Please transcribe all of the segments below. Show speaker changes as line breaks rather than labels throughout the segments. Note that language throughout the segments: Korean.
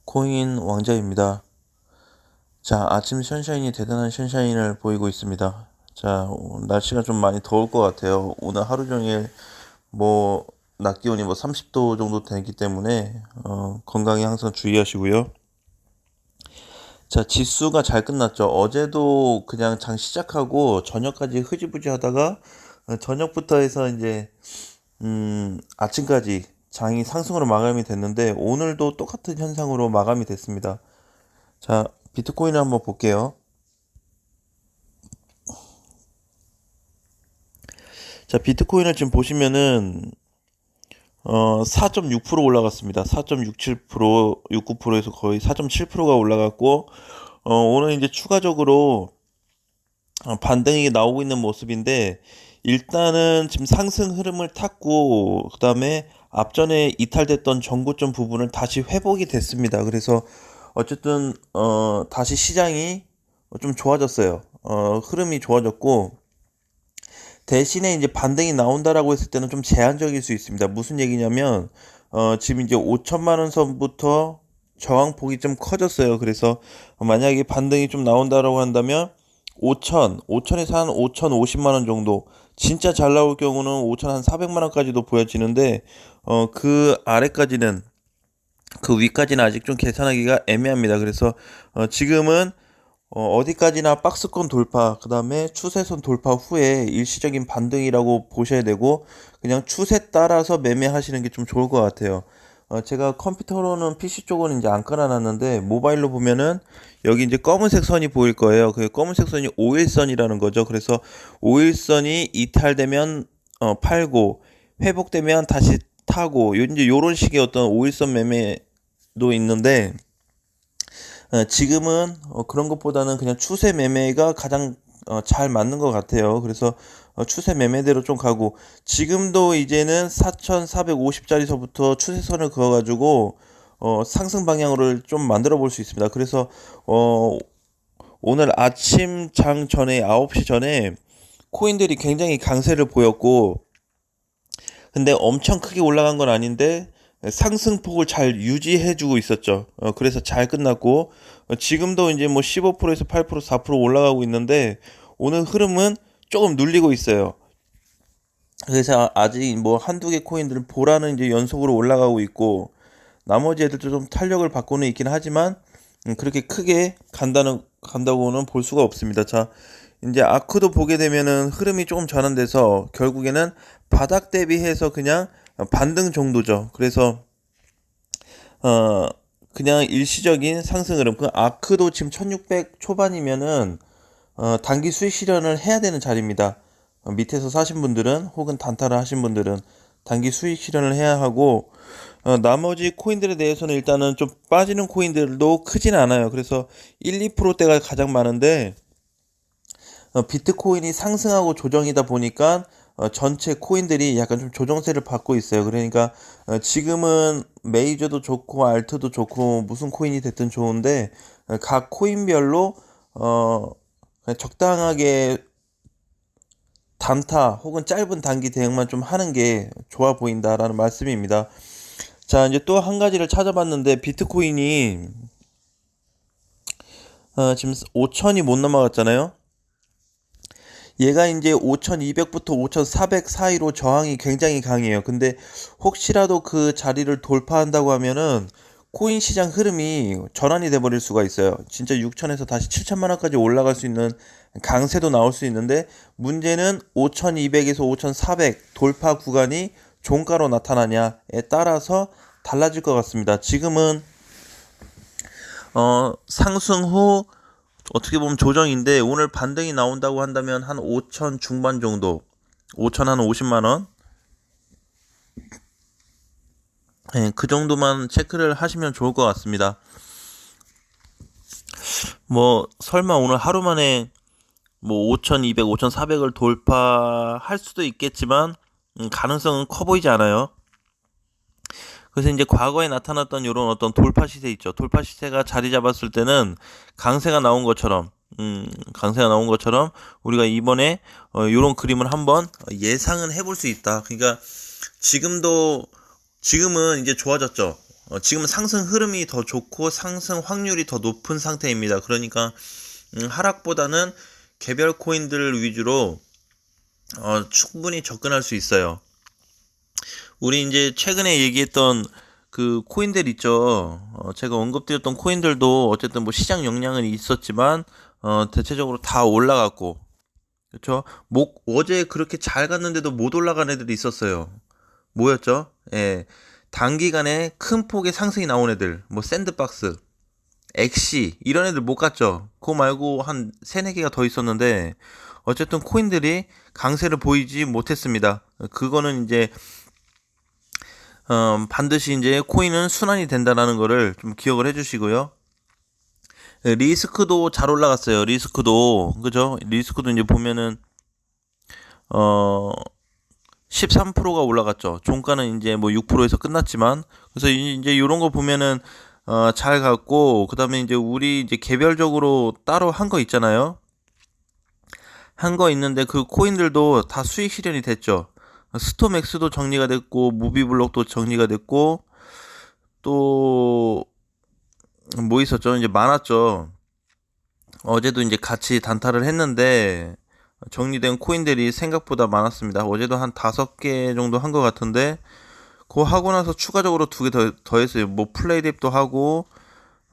코인 왕자입니다. 자, 아침 선샤인이 대단한 선샤인을 보이고 있습니다. 자, 날씨가 좀 많이 더울 것 같아요. 오늘 하루 종일 뭐 낮 기온이 30도 정도 되기 때문에 건강에 항상 주의하시고요. 자, 지수가 잘 끝났죠. 어제도 그냥 장 시작하고 저녁까지 흐지부지 하다가 저녁부터 해서 이제 아침까지 장이 상승으로 마감이 됐는데 오늘도 똑같은 현상으로 마감이 됐습니다. 자, 비트코인을 한번 볼게요. 자, 비트코인을 지금 보시면은 4.6% 올라갔습니다. 4.67%, 69%에서 거의 4.7%가 올라갔고 오늘 이제 추가적으로 반등이 나오고 있는 모습인데 일단은 지금 상승 흐름을 탔고 그다음에 앞전에 이탈됐던 전고점 부분을 다시 회복이 됐습니다. 그래서 어쨌든 다시 시장이 좀 좋아졌어요. 흐름이 좋아졌고 대신에 이제 반등이 나온다라고 했을 때는 좀 제한적일 수 있습니다. 무슨 얘기냐면 지금 이제 5천만 원 선부터 저항폭이 좀 커졌어요. 그래서 만약에 반등이 좀 나온다라고 한다면 5천에서 한 5,050만 원 정도 진짜 잘 나올 경우는 5천 한 400만 원까지도 보여지는데 그 아래까지는 그 위까지는 아직 좀 계산하기가 애매합니다. 그래서 지금은 어디까지나 박스권 돌파, 그 다음에 추세선 돌파 후에 일시적인 반등이라고 보셔야 되고, 그냥 추세 따라서 매매하시는 게 좀 좋을 것 같아요. 제가 컴퓨터로는 PC 쪽은 이제 안 깔아놨는데, 모바일로 보면은 여기 이제 검은색 선이 보일 거예요. 그 검은색 선이 5일선이라는 거죠. 그래서 5일선이 이탈되면 팔고, 회복되면 다시 타고, 이제 요런 식의 어떤 5일선 매매도 있는데, 지금은 그런 것보다는 그냥 추세 매매가 가장 잘 맞는 것 같아요. 그래서 추세 매매대로 좀 가고 지금도 이제는 4,450짜리서부터 추세선을 그어가지고 상승 방향으로 좀 만들어 볼 수 있습니다. 그래서 오늘 아침 장 전에 9시 전에 코인들이 굉장히 강세를 보였고 근데 엄청 크게 올라간 건 아닌데 상승폭을 잘 유지해주고 있었죠. 그래서 잘 끝났고 지금도 이제 뭐 15%에서 8%, 4% 올라가고 있는데 오늘 흐름은 조금 눌리고 있어요. 그래서 아직 뭐 한두 개 코인들은 보라는 이제 연속으로 올라가고 있고 나머지 애들도 좀 탄력을 받고는 있긴 하지만 그렇게 크게 간다고는 볼 수가 없습니다. 자, 이제 아크도 보게 되면은 흐름이 조금 전환돼서 결국에는 바닥 대비해서 그냥 반등 정도죠. 그래서 어 그냥 일시적인 상승 흐름. 그 아크도 지금 1600 초반이면은 단기 수익 실현을 해야 되는 자리입니다. 밑에서 사신 분들은 혹은 단타를 하신 분들은 단기 수익 실현을 해야 하고 나머지 코인들에 대해서는 일단은 좀 빠지는 코인들도 크진 않아요. 그래서 1, 2%대가 가장 많은데 비트코인이 상승하고 조정이다 보니까 전체 코인들이 약간 좀 조정세를 받고 있어요. 그러니까 지금은 메이저도 좋고 알트도 좋고 무슨 코인이 됐든 좋은데 각 코인별로 그냥 적당하게 단타 혹은 짧은 단기 대응만 좀 하는 게 좋아 보인다라는 말씀입니다. 자, 이제 또 한 가지를 찾아봤는데 비트코인이 지금 5천이 못 넘어갔잖아요. 얘가 이제 5200부터 5400 사이로 저항이 굉장히 강해요. 근데 혹시라도 그 자리를 돌파한다고 하면은 코인 시장 흐름이 전환이 돼 버릴 수가 있어요. 진짜 6000에서 다시 7000만 원까지 올라갈 수 있는 강세도 나올 수 있는데 문제는 5200에서 5400 돌파 구간이 종가로 나타나냐에 따라서 달라질 것 같습니다. 지금은 상승 후 어떻게 보면 조정인데 오늘 반등이 나온다고 한다면 한 5천 중반 정도 5천 한 50만 원 예, 그 정도만 체크를 하시면 좋을 것 같습니다. 뭐 설마 오늘 하루 만에 뭐 5,200, 5,400을 돌파할 수도 있겠지만 가능성은 커 보이지 않아요. 그래서 이제 과거에 나타났던 이런 어떤 돌파 시세 있죠. 돌파 시세가 자리 잡았을 때는 강세가 나온 것처럼, 강세가 나온 것처럼 우리가 이번에 이런 그림을 한번 예상은 해볼 수 있다. 그러니까 지금은 이제 좋아졌죠. 지금 상승 흐름이 더 좋고 상승 확률이 더 높은 상태입니다. 그러니까 하락보다는 개별 코인들 위주로 충분히 접근할 수 있어요. 우리 이제 최근에 얘기했던 그 코인들 있죠. 제가 언급드렸던 코인들도 어쨌든 뭐 시장 영향은 있었지만 대체적으로 다 올라갔고, 그렇죠? 어제 그렇게 잘 갔는데도 못 올라간 애들이 있었어요. 뭐였죠? 예. 단기간에 큰 폭의 상승이 나온 애들, 뭐 샌드박스, 엑시 이런 애들 못 갔죠. 그거 말고 한 세네 개가 더 있었는데 어쨌든 코인들이 강세를 보이지 못했습니다. 그거는 이제 반드시 이제 코인은 순환이 된다라는 거를 좀 기억을 해주시고요. 리스크도 잘 올라갔어요. 리스크도 그죠? 리스크도 이제 보면은 어 13%가 올라갔죠. 종가는 이제 뭐 6%에서 끝났지만 그래서 이제 이런 거 보면은 잘 갔고 그다음에 이제 우리 이제 개별적으로 따로 한 거 있잖아요. 한 거 있는데 그 코인들도 다 수익 실현이 됐죠. 스톰엑스도 정리가 됐고 무비블록도 정리가 됐고 또 뭐 있었죠? 이제 많았죠. 어제도 이제 같이 단타를 했는데 정리된 코인들이 생각보다 많았습니다. 어제도 한 5개 정도 한 것 같은데 그거 하고 나서 추가적으로 2개 더 했어요. 뭐 플레이랩도 하고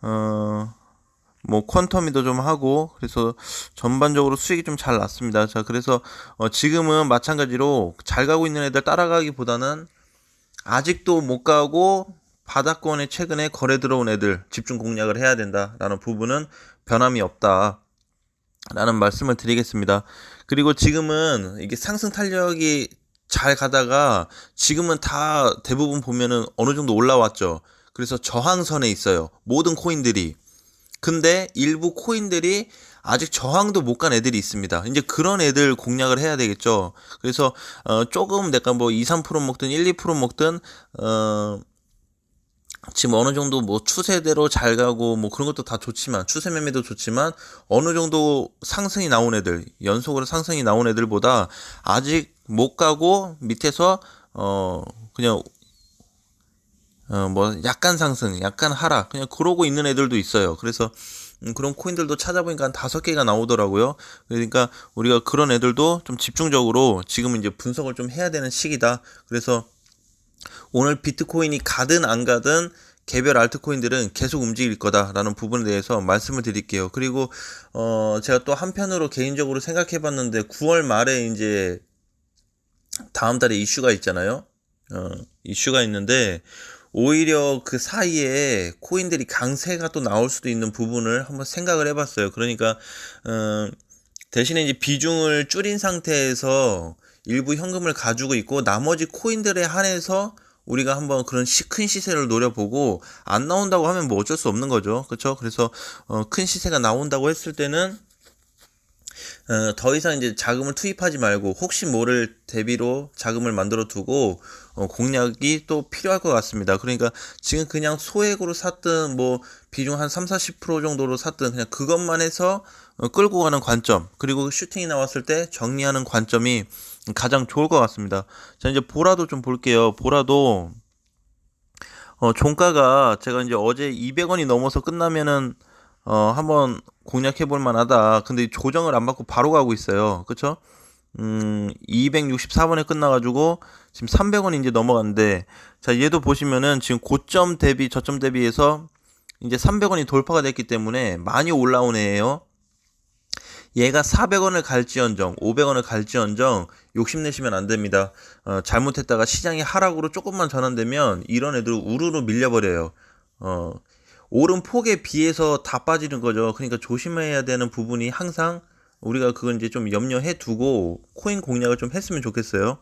뭐 퀀텀이도 좀 하고 그래서 전반적으로 수익이 좀 잘 났습니다. 자, 그래서 지금은 마찬가지로 잘 가고 있는 애들 따라가기보다는 아직도 못 가고 바닥권에 최근에 거래 들어온 애들 집중 공략을 해야 된다라는 부분은 변함이 없다. 라는 말씀을 드리겠습니다. 그리고 지금은 이게 상승 탄력이 잘 가다가 지금은 다 대부분 보면은 어느 정도 올라왔죠. 그래서 저항선에 있어요. 모든 코인들이. 근데 일부 코인들이 아직 저항도 못 간 애들이 있습니다. 이제 그런 애들 공략을 해야 되겠죠. 그래서 조금 내가 뭐 2, 3% 먹든 1, 2% 먹든 지금 어느 정도 뭐 추세대로 잘 가고 뭐 그런 것도 다 좋지만 추세 매매도 좋지만 어느 정도 상승이 나온 애들 연속으로 상승이 나온 애들보다 아직 못 가고 밑에서 그냥 뭐 약간 상승 약간 하락 그냥 그러고 있는 애들도 있어요. 그래서 그런 코인들도 찾아보니까 한 5개가 나오더라고요. 그러니까 우리가 그런 애들도 좀 집중적으로 지금 이제 분석을 좀 해야 되는 시기다. 그래서 오늘 비트코인이 가든 안 가든 개별 알트코인들은 계속 움직일 거다라는 부분에 대해서 말씀을 드릴게요. 그리고 제가 또 한편으로 개인적으로 생각해 봤는데 9월 말에 이제 다음 달에 이슈가 있잖아요. 이슈가 있는데 오히려 그 사이에 코인들이 강세가 또 나올 수도 있는 부분을 한번 생각을 해봤어요. 그러니까 대신에 이제 비중을 줄인 상태에서 일부 현금을 가지고 있고 나머지 코인들에 한해서 우리가 한번 그런 큰 시세를 노려보고 안 나온다고 하면 뭐 어쩔 수 없는 거죠. 그렇죠? 그래서 큰 시세가 나온다고 했을 때는 더 이상 이제 자금을 투입하지 말고 혹시 모를 대비로 자금을 만들어 두고 공략이 또 필요할 것 같습니다. 그러니까 지금 그냥 소액으로 샀든 뭐 비중 한 3, 40% 정도로 샀든 그냥 그것만 해서 끌고 가는 관점 그리고 슈팅이 나왔을 때 정리하는 관점이 가장 좋을 것 같습니다. 자, 이제 보라도 좀 볼게요. 보라도 종가가 제가 이제 어제 200원이 넘어서 끝나면은 한번 공략해 볼 만하다. 근데 조정을 안 받고 바로 가고 있어요. 그쵸? 264번에 끝나가지고 지금 300원이 이제 넘어갔는데 자, 얘도 보시면은 지금 고점 대비 저점 대비해서 이제 300원이 돌파가 됐기 때문에 많이 올라온 애예요. 얘가 400원을 갈지언정 500원을 갈지언정 욕심내시면 안됩니다. 잘못했다가 시장이 하락으로 조금만 전환되면 이런 애들 우르르 밀려버려요. 오른 폭에 비해서 다 빠지는 거죠. 그러니까 조심해야 되는 부분이 항상 우리가 그건 이제 좀 염려해 두고 코인 공략을 좀 했으면 좋겠어요.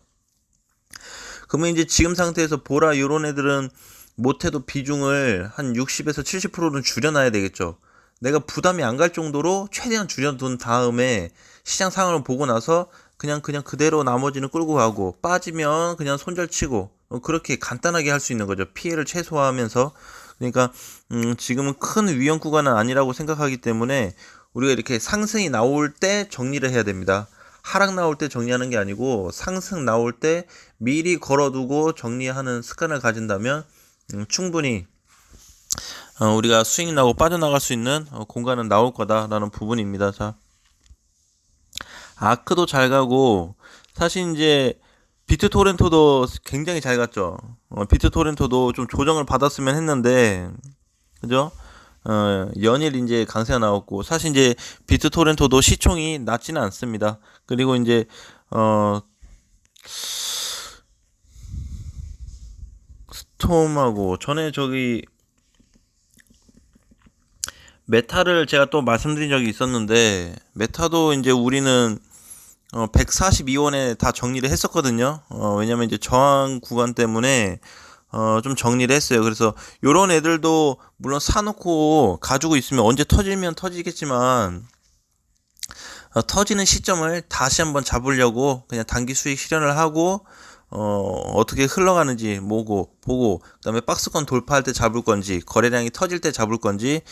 그러면 이제 지금 상태에서 보라 요런 애들은 못해도 비중을 한 60에서 70%는 줄여놔야 되겠죠. 내가 부담이 안 갈 정도로 최대한 줄여둔 다음에 시장 상황을 보고 나서 그냥 그대로 나머지는 끌고 가고 빠지면 그냥 손절치고 그렇게 간단하게 할 수 있는 거죠. 피해를 최소화하면서. 그러니까 지금은 큰 위험 구간은 아니라고 생각하기 때문에 우리가 이렇게 상승이 나올 때 정리를 해야 됩니다. 하락 나올 때 정리하는 게 아니고 상승 나올 때 미리 걸어두고 정리하는 습관을 가진다면 충분히 우리가 스윙 나고 빠져나갈 수 있는 공간은 나올 거다라는 부분입니다. 자, 아크도 잘 가고 사실 이제 비트 토렌토도 굉장히 잘 갔죠. 비트 토렌토도 좀 조정을 받았으면 했는데 그죠? 연일 이제 강세가 나왔고 사실 이제 비트 토렌토도 시총이 낮지는 않습니다. 그리고 이제 스톰하고 전에 저기 메타를 제가 또 말씀드린 적이 있었는데 메타도 이제 우리는 142원에 다 정리를 했었거든요. 왜냐면 이제 저항 구간 때문에 좀 정리를 했어요. 그래서 요런 애들도 물론 사놓고 가지고 있으면 언제 터지면 터지겠지만 터지는 시점을 다시 한번 잡으려고 그냥 단기 수익 실현을 하고 어떻게 흘러가는지 보고 그다음에 박스권 돌파할 때 잡을 건지 거래량이 터질 때 잡을 건지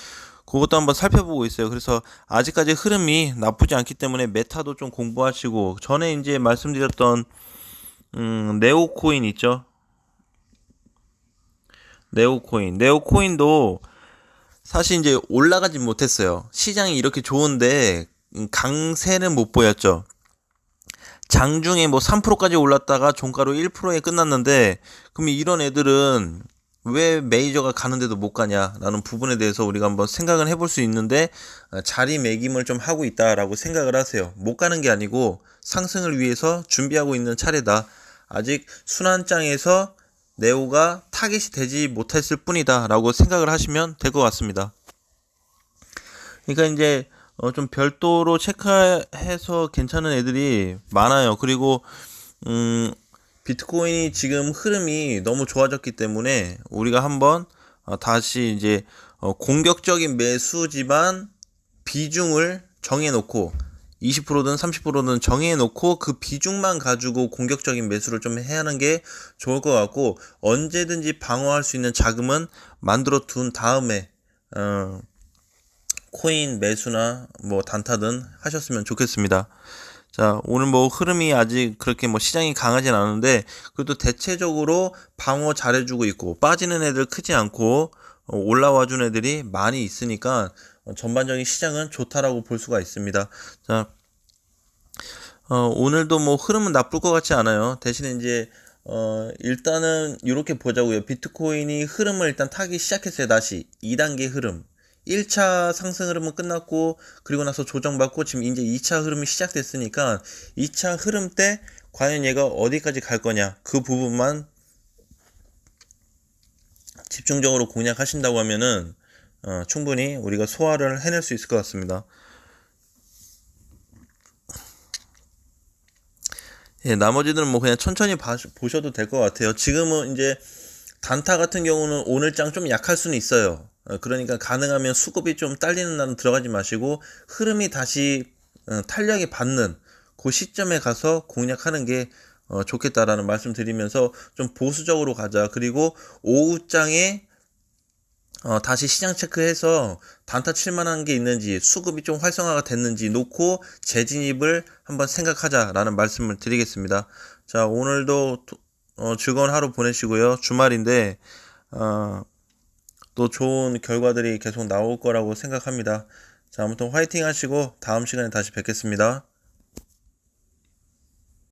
그것도 한번 살펴보고 있어요. 그래서 아직까지 흐름이 나쁘지 않기 때문에 메타도 좀 공부하시고 전에 이제 말씀드렸던 네오코인 있죠. 네오코인도 사실 이제 올라가지 못했어요. 시장이 이렇게 좋은데 강세는 못 보였죠. 장중에 뭐 3%까지 올랐다가 종가로 1%에 끝났는데 그럼 이런 애들은 왜 메이저가 가는데도 못 가냐라는 부분에 대해서 우리가 한번 생각을 해볼 수 있는데 자리매김을 좀 하고 있다라고 생각을 하세요. 못 가는 게 아니고 상승을 위해서 준비하고 있는 차례다. 아직 순환장에서 네오가 타깃이 되지 못했을 뿐이다 라고 생각을 하시면 될 것 같습니다. 그러니까 이제 좀 별도로 체크해서 괜찮은 애들이 많아요. 그리고 비트코인이 지금 흐름이 너무 좋아졌기 때문에 우리가 한번 다시 이제 공격적인 매수지만 비중을 정해놓고 20%든 30%든 정해놓고 그 비중만 가지고 공격적인 매수를 좀 해야 하는 게 좋을 것 같고 언제든지 방어할 수 있는 자금은 만들어 둔 다음에 코인 매수나 뭐 단타든 하셨으면 좋겠습니다. 자, 오늘 뭐 흐름이 아직 그렇게 뭐 시장이 강하진 않은데 그래도 대체적으로 방어 잘해주고 있고 빠지는 애들 크지 않고 올라와준 애들이 많이 있으니까 전반적인 시장은 좋다라고 볼 수가 있습니다. 자, 오늘도 뭐 흐름은 나쁠 것 같지 않아요. 대신에 이제 일단은 이렇게 보자고요. 비트코인이 흐름을 일단 타기 시작했어요. 다시 2단계 흐름. 1차 상승 흐름은 끝났고 그리고 나서 조정받고 지금 이제 2차 흐름이 시작됐으니까 2차 흐름 때 과연 얘가 어디까지 갈 거냐 그 부분만 집중적으로 공략하신다고 하면은 충분히 우리가 소화를 해낼 수 있을 것 같습니다. 예, 나머지들은 뭐 그냥 천천히 보셔도 될 것 같아요. 지금은 이제 단타 같은 경우는 오늘장 좀 약할 수는 있어요. 그러니까 가능하면 수급이 좀 딸리는 날은 들어가지 마시고 흐름이 다시 탄력이 받는 그 시점에 가서 공략하는 게 좋겠다라는 말씀 드리면서 좀 보수적으로 가자. 그리고 오후장에 다시 시장 체크해서 단타 칠만한 게 있는지 수급이 좀 활성화가 됐는지 놓고 재진입을 한번 생각하자라는 말씀을 드리겠습니다. 자, 오늘도 즐거운 하루 보내시고요. 주말인데 또 좋은 결과들이 계속 나올 거라고 생각합니다. 자, 아무튼 화이팅 하시고 다음 시간에 다시 뵙겠습니다.